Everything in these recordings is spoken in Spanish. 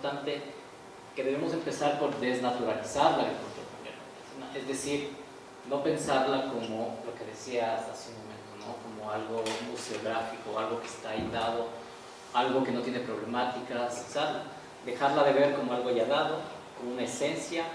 importante que debemos empezar por desnaturalizar la agricultura familiar campesina, es decir, no pensarla como lo que decías hace un momento, ¿no? Como algo museográfico, algo que está ahí dado, algo que no tiene problemáticas, o sea, dejarla de ver como algo ya dado, como una esencia,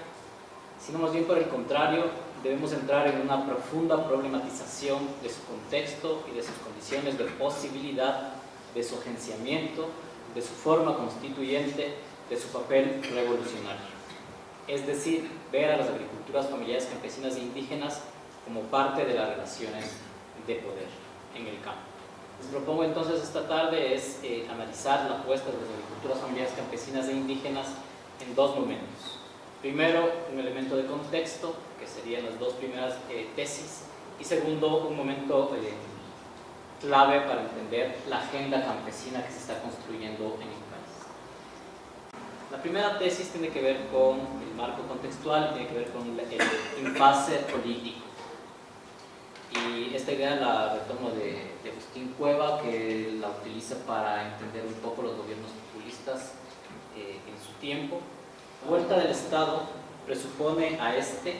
sino más bien por el contrario, debemos entrar en una profunda problematización de su contexto y de sus condiciones de posibilidad, de su agenciamiento, de su forma constituyente, de su papel revolucionario. Es decir, ver a las agriculturas familiares campesinas e indígenas como parte de las relaciones de poder en el campo. Les propongo entonces esta tarde es analizar la apuesta de las agriculturas familiares campesinas e indígenas en dos momentos. Primero, un elemento de contexto, que serían las dos primeras tesis, y segundo, un momento clave para entender la agenda campesina que se está construyendo en el país. La primera tesis tiene que ver con el marco contextual, tiene que ver con el impasse político. Y esta idea la retomo de Agustín Cueva, que la utiliza para entender un poco los gobiernos populistas en su tiempo. La vuelta del Estado presupone a este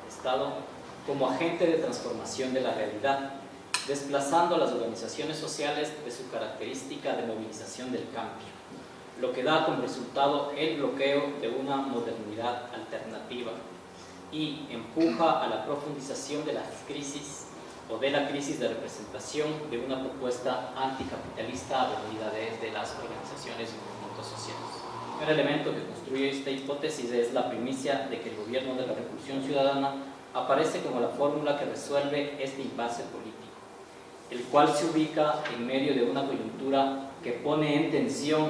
Estado como agente de transformación de la realidad, desplazando a las organizaciones sociales de su característica de movilización del cambio, lo que da como resultado el bloqueo de una modernidad alternativa y empuja a la profundización de las crisis o de la crisis de representación de una propuesta anticapitalista venida desde las organizaciones y movimientos sociales. Un elemento que construye esta hipótesis es la primicia de que el gobierno de la Revolución Ciudadana aparece como la fórmula que resuelve este impasse político, el cual se ubica en medio de una coyuntura que pone en tensión,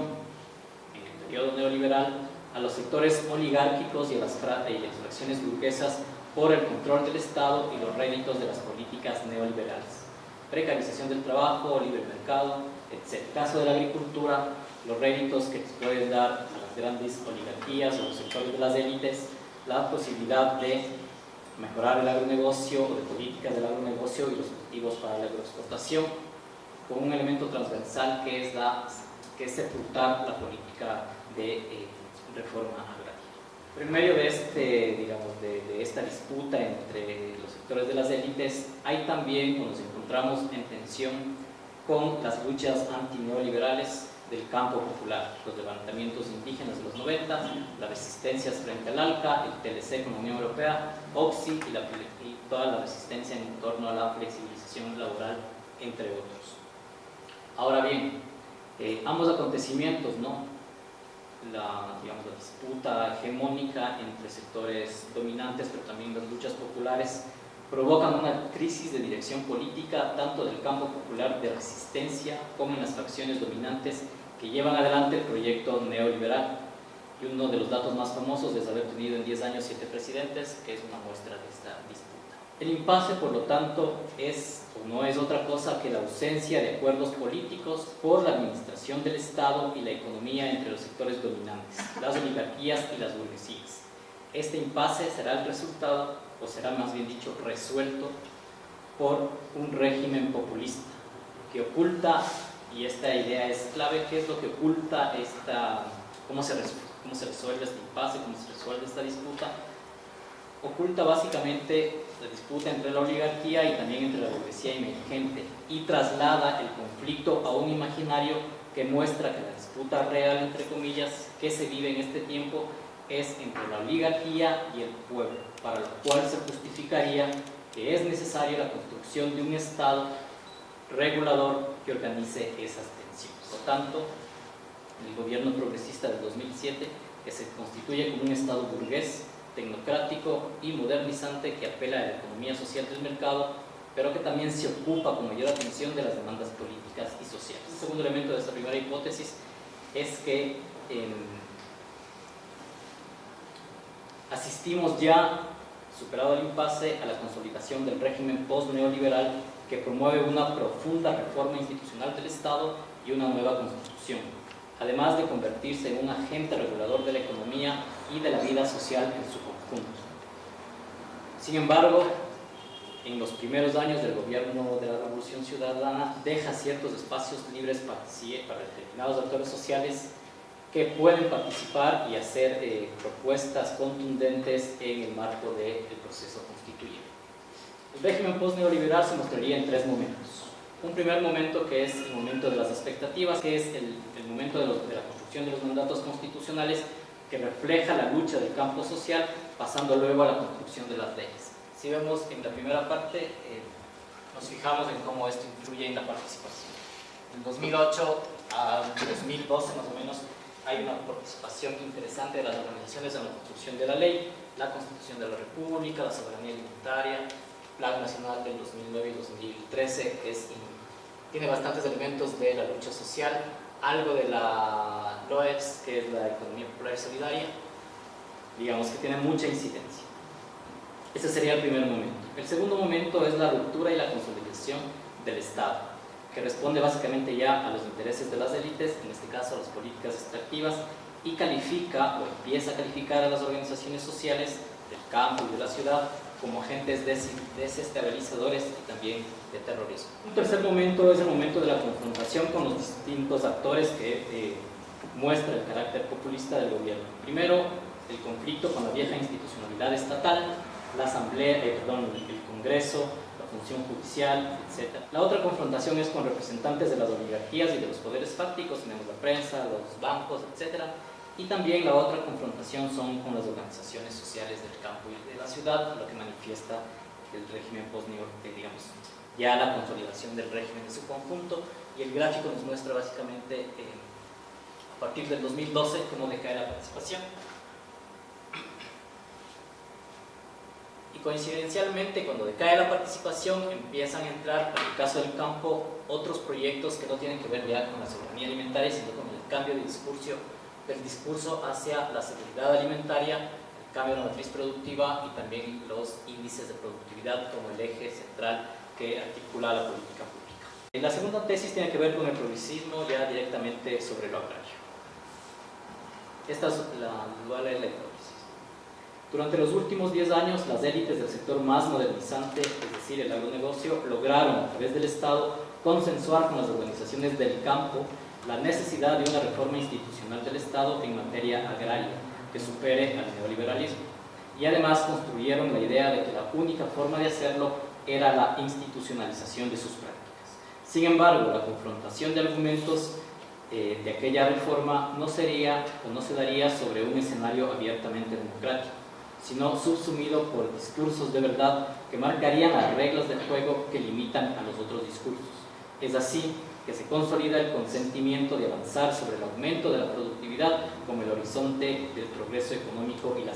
en el periodo neoliberal, a los sectores oligárquicos y a las fracciones burguesas por el control del Estado y los réditos de las políticas neoliberales. Precarización del trabajo, libre mercado, etc. En el caso de la agricultura, los réditos que pueden dar a las grandes oligarquías o los sectores de las élites la posibilidad de mejorar el agronegocio o de políticas del agronegocio y los objetivos para la agroexportación, con un elemento transversal que es sepultar la política de reforma agraria. Pero en medio de, de esta disputa entre los sectores de las élites, hay también, nos encontramos en tensión con las luchas antineoliberales del campo popular, los levantamientos indígenas de los 90, las resistencias frente al ALCA, el TLC con la Unión Europea, OXI y toda la resistencia en torno a la flexibilización laboral, entre otros. Ahora bien, ambos acontecimientos, ¿no? La disputa hegemónica entre sectores dominantes, pero también las luchas populares, provocan una crisis de dirección política tanto del campo popular de resistencia como en las facciones dominantes que llevan adelante el proyecto neoliberal. Y uno de los datos más famosos es haber tenido en 10 años 7 presidentes, que es una muestra de esta disputa. El impasse, por lo tanto, no es otra cosa que la ausencia de acuerdos políticos por la administración del Estado y la economía entre los sectores dominantes, las oligarquías y las burguesías. Este impasse será el resultado, o será más bien dicho, resuelto por un régimen populista que oculta, y esta idea es clave, ¿qué es lo que oculta cómo se resuelve este impasse, cómo se resuelve esta disputa? Oculta básicamente la disputa entre la oligarquía y también entre la burguesía emergente y traslada el conflicto a un imaginario que muestra que la disputa real, entre comillas, que se vive en este tiempo es entre la oligarquía y el pueblo, para lo cual se justificaría que es necesaria la construcción de un Estado regulador que organice esas tensiones. Por tanto, el gobierno progresista del 2007, que se constituye como un Estado burgués, tecnocrático y modernizante que apela a la economía social del mercado, pero que también se ocupa con mayor atención de las demandas políticas y sociales. El segundo elemento de esta primera hipótesis es que asistimos ya, superado el impasse, a la consolidación del régimen post-neoliberal que promueve una profunda reforma institucional del Estado y una nueva constitución, además de convertirse en un agente regulador de la economía y de la vida social en su conjunto. Sin embargo, en los primeros años del gobierno de la Revolución Ciudadana deja ciertos espacios libres para determinados actores sociales que pueden participar y hacer propuestas contundentes en el marco del proceso constituyente. El régimen post-neoliberal se mostraría en tres momentos. Un primer momento que es el momento de las expectativas, que es el momento de la construcción de los mandatos constitucionales, que refleja la lucha del campo social, pasando luego a la construcción de las leyes. Si vemos en la primera parte, nos fijamos en cómo esto influye en la participación. En 2008 a 2012 más o menos hay una participación interesante de las organizaciones en la construcción de la ley, la Constitución de la República, la soberanía alimentaria, Plan Nacional del 2009 y 2013, que tiene bastantes elementos de la lucha social, algo de la LOES, que es la economía popular y solidaria, digamos que tiene mucha incidencia. Ese sería el primer momento. El segundo momento es la ruptura y la consolidación del Estado, que responde básicamente ya a los intereses de las élites, en este caso a las políticas extractivas, y califica o empieza a calificar a las organizaciones sociales del campo y de la ciudad como agentes desestabilizadores y también de terrorismo. Un tercer momento es el momento de la confrontación con los distintos actores que muestra el carácter populista del gobierno. Primero, el conflicto con la vieja institucionalidad estatal, la asamblea, el Congreso, la función judicial, etc. La otra confrontación es con representantes de las oligarquías y de los poderes fácticos, tenemos la prensa, los bancos, etc. Y también la otra confrontación son con las organizaciones sociales del campo y de la ciudad, lo que manifiesta el régimen post-neoliberal, digamos, ya la consolidación del régimen en su conjunto, y el gráfico nos muestra básicamente a partir del 2012 cómo decae la participación. Y coincidencialmente, cuando decae la participación, empiezan a entrar, en el caso del campo, otros proyectos que no tienen que ver ya con la soberanía alimentaria, sino con el cambio de discurso hacia la seguridad alimentaria, el cambio de la matriz productiva y también los índices de productividad como el eje central que articula la política pública. La segunda tesis tiene que ver con el progresismo ya directamente sobre lo agrario. Esta es la dual del progresismo. Durante los últimos 10 años, las élites del sector más modernizante, es decir, el agronegocio, lograron a través del Estado consensuar con las organizaciones del campo la necesidad de una reforma institucional del Estado en materia agraria que supere al neoliberalismo. Y además construyeron la idea de que la única forma de hacerlo era la institucionalización de sus prácticas. Sin embargo, la confrontación de argumentos de aquella reforma no sería o no se daría sobre un escenario abiertamente democrático, sino subsumido por discursos de verdad que marcarían las reglas del juego que limitan a los otros discursos. Es así que se consolida el consentimiento de avanzar sobre el aumento de la productividad como el horizonte del progreso económico y de la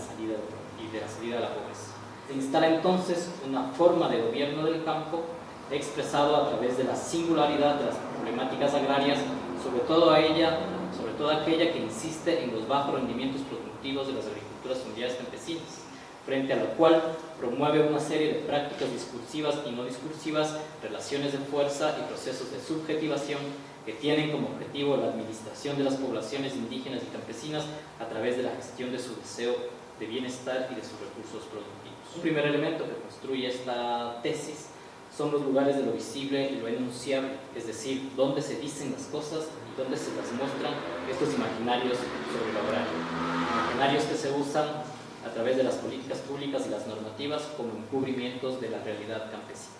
salida de la pobreza. Se instala entonces una forma de gobierno del campo expresado a través de la singularidad de las problemáticas agrarias, sobre todo aquella que insiste en los bajos rendimientos productivos de las agriculturas familiares campesinas, frente a lo cual promueve una serie de prácticas discursivas y no discursivas, relaciones de fuerza y procesos de subjetivación que tienen como objetivo la administración de las poblaciones indígenas y campesinas a través de la gestión de su deseo de bienestar y de sus recursos productivos. Un primer elemento que construye esta tesis son los lugares de lo visible y lo enunciable, es decir, dónde se dicen las cosas y dónde se las muestran estos imaginarios sobre lo agrario. Imaginarios que se usan a través de las políticas públicas y las normativas como encubrimientos de la realidad campesina.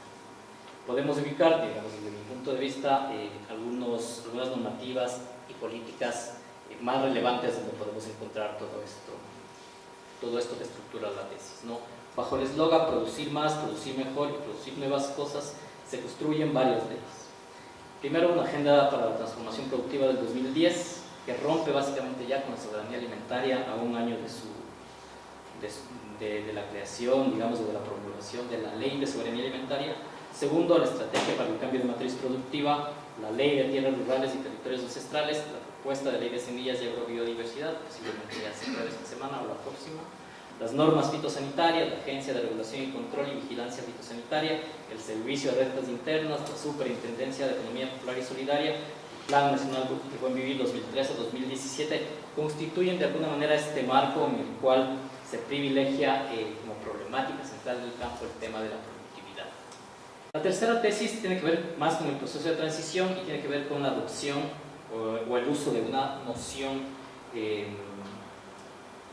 Podemos ubicar, digamos, desde mi punto de vista, algunas normativas y políticas más relevantes donde podemos encontrar todo esto que estructura la tesis, ¿no? Bajo el eslogan producir más, producir mejor y producir nuevas cosas, se construyen varias leyes. Primero, una agenda para la transformación productiva del 2010, que rompe básicamente ya con la soberanía alimentaria a un año de la creación, digamos, de la promulgación de la ley de soberanía alimentaria. Segundo, la estrategia para el cambio de matriz productiva, la ley de tierras rurales y territorios ancestrales, la propuesta de ley de semillas y agrobiodiversidad, posiblemente ya se apruebe esta semana o la próxima, las normas fitosanitarias, la Agencia de Regulación y Control y Vigilancia Fitosanitaria, el Servicio de Rentas Internas, la Superintendencia de Economía Popular y Solidaria, el Plan Nacional de Buen Vivir 2013-2017, constituyen de alguna manera este marco en el cual se privilegia como problemática central del campo el tema de la productividad. La tercera tesis tiene que ver más con el proceso de transición y tiene que ver con la adopción o el uso de una noción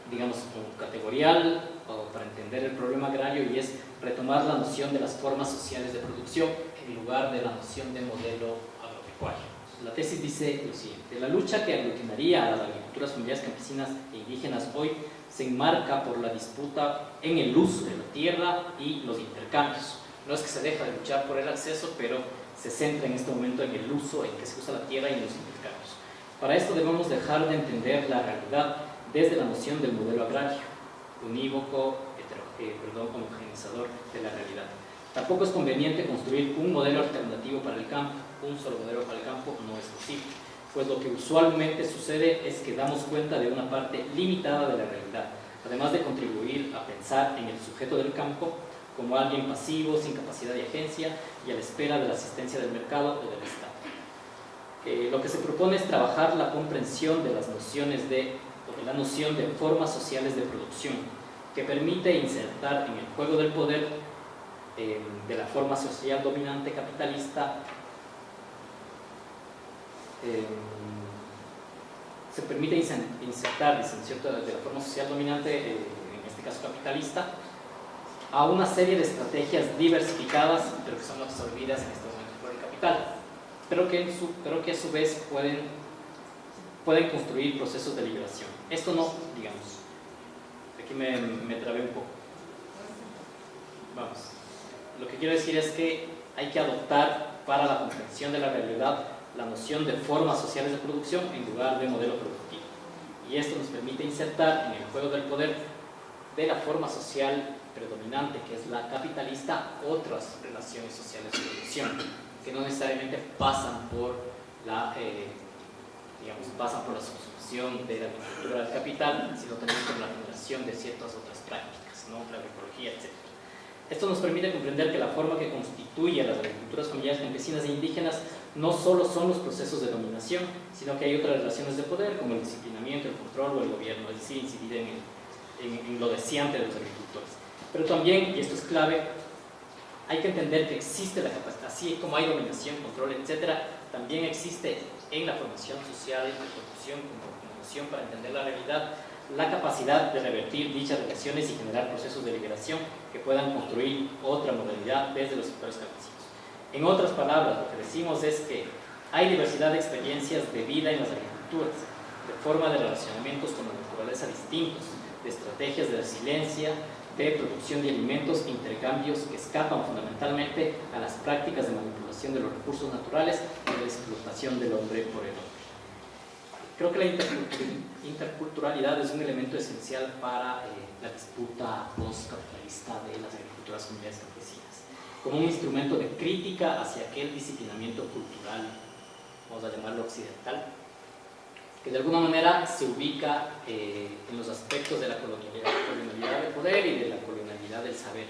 digamos, categorial o para entender el problema agrario, y es retomar la noción de las formas sociales de producción en lugar de la noción de modelo agropecuario. La tesis dice lo siguiente: la lucha que aglutinaría a las agriculturas familiares campesinas e indígenas hoy se enmarca por la disputa en el uso de la tierra y los intercambios. No es que se deja de luchar por el acceso, pero se centra en este momento en el uso, en que se usa la tierra y en los intercambios. Para esto debemos dejar de entender la realidad desde la noción del modelo agrario, unívoco, homogeneizador de la realidad. Tampoco es conveniente construir un modelo alternativo para el campo. Un solo modelo para el campo no es posible, pues lo que usualmente sucede es que damos cuenta de una parte limitada de la realidad, además de contribuir a pensar en el sujeto del campo como alguien pasivo, sin capacidad de agencia y a la espera de la asistencia del mercado o del Estado. Lo que se propone es trabajar la comprensión de las nociones de la noción de formas sociales de producción, que permite insertar en el juego del poder de la forma social dominante capitalista, se permite insertar de la forma social dominante, en este caso capitalista, a una serie de estrategias diversificadas, pero que son absorbidas en este momento por el capital, pero que a su vez pueden construir procesos de liberación. Esto no, digamos, aquí me trabé un poco. Vamos, lo que quiero decir es que hay que adoptar para la comprensión de la realidad la noción de formas sociales de producción en lugar de modelo productivo. Y esto nos permite insertar en el juego del poder de la forma social predominante, que es la capitalista, otras relaciones sociales de producción, que no necesariamente pasan por la subsumición de la agricultura del capital, sino también por la generación de ciertas otras prácticas, ¿no? La agroecología, etc. Esto nos permite comprender que la forma que constituye a las agriculturas familiares campesinas e indígenas no solo son los procesos de dominación, sino que hay otras relaciones de poder, como el disciplinamiento, el control o el gobierno, es decir, incidir en lo deseante de los agricultores. Pero también, y esto es clave, hay que entender que existe la capacidad, así como hay dominación, control, etc., también existe en la formación social y la producción como noción para entender la realidad, la capacidad de revertir dichas relaciones y generar procesos de liberación que puedan construir otra modalidad desde los sectores campesinos. En otras palabras, lo que decimos es que hay diversidad de experiencias de vida en las agriculturas, de forma de relacionamientos con la naturaleza distintos, de estrategias de resiliencia, de producción de alimentos e intercambios que escapan fundamentalmente a las prácticas de manipulación de los recursos naturales y de la explotación del hombre por el hombre. Creo que la interculturalidad es un elemento esencial para la disputa postcapitalista de las agriculturas familiares campesinas, como un instrumento de crítica hacia aquel disciplinamiento cultural, vamos a llamarlo occidental, que de alguna manera se ubica en los aspectos de la colonialidad del poder y de la colonialidad del saber.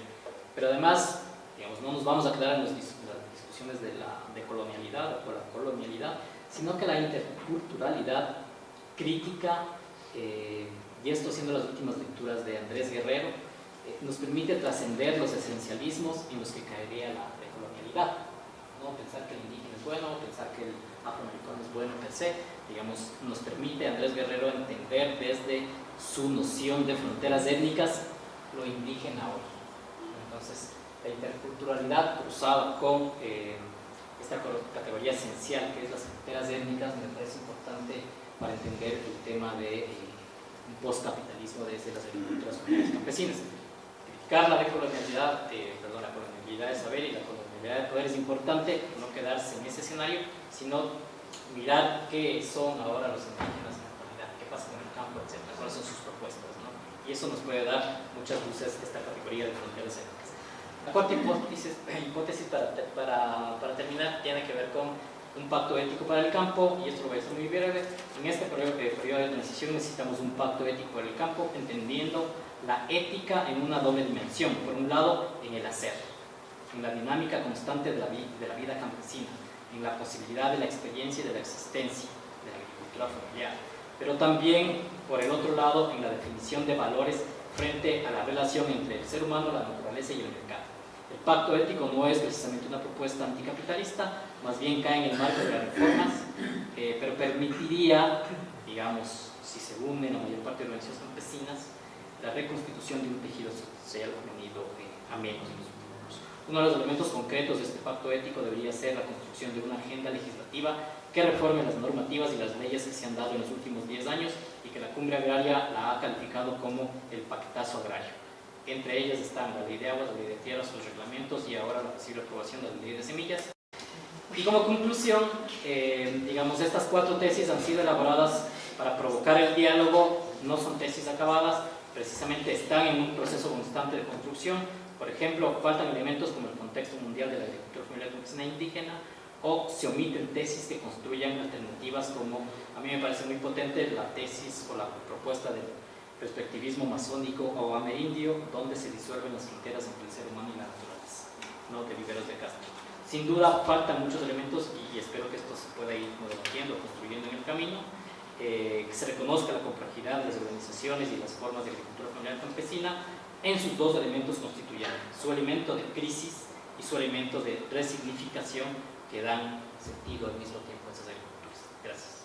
Pero además, digamos, no nos vamos a quedar en las discusiones de colonialidad o la colonialidad, sino que la interculturalidad crítica, y esto siendo las últimas lecturas de Andrés Guerrero, nos permite trascender los esencialismos en los que caería la decolonialidad, ¿no? Pensar que el indígena es bueno, pensar que el afroamericano es bueno per se, digamos, nos permite Andrés Guerrero entender desde su noción de fronteras étnicas lo indígena hoy. Entonces, la interculturalidad cruzada con esta categoría esencial que es las fronteras étnicas me parece importante para entender el tema de un postcapitalismo desde las agriculturas familiares campesinas. Criticar la decolonialidad, la colonialidad de saber y la colonialidad de poder es importante, no quedarse en ese escenario, sino mirar qué son ahora los indígenas en la actualidad, qué pasa con el campo, etc., cuáles son sus propuestas, ¿no? Y eso nos puede dar muchas luces esta categoría de fronteras étnicas. La cuarta hipótesis para terminar tiene que ver con un pacto ético para el campo, y esto lo voy a hacer muy breve. En este periodo de transición necesitamos un pacto ético para el campo, entendiendo la ética en una doble dimensión. Por un lado, en el hacer, en la dinámica constante de la vida campesina, en la posibilidad de la experiencia y de la existencia de la agricultura familiar, pero también, por el otro lado, en la definición de valores frente a la relación entre el ser humano, la naturaleza y el mercado. El pacto ético no es precisamente una propuesta anticapitalista, más bien cae en el marco de las reformas, pero permitiría, digamos, si se unen la mayor parte de organizaciones campesinas, la reconstitución de un tejido social ha venido a menos en los últimos años. Uno de los elementos concretos de este pacto ético debería ser la construcción de una agenda legislativa que reforme las normativas y las leyes que se han dado en los últimos 10 años y que la Cumbre Agraria la ha calificado como el pactazo agrario. Entre ellas están la ley de aguas, la ley de tierras, los reglamentos y ahora la posible aprobación de la ley de semillas. Y como conclusión, digamos, estas 4 tesis han sido elaboradas para provocar el diálogo, no son tesis acabadas, precisamente están en un proceso constante de construcción. Por ejemplo, faltan elementos como el contexto mundial de la agricultura familiar campesina indígena, o se omiten tesis que construyan alternativas como, a mí me parece muy potente la tesis o la propuesta del perspectivismo masónico o amerindio, donde se disuelven las fronteras entre el ser humano y la naturaleza, ¿no? De Viveros de Castro. Sin duda faltan muchos elementos y espero que esto se pueda ir debatiendo, construyendo en el camino, que se reconozca la complejidad de las organizaciones y las formas de agricultura familiar campesina en sus 2 elementos constituyentes, su elemento de crisis y su elemento de resignificación que dan sentido al mismo tiempo a esas agriculturas. Gracias.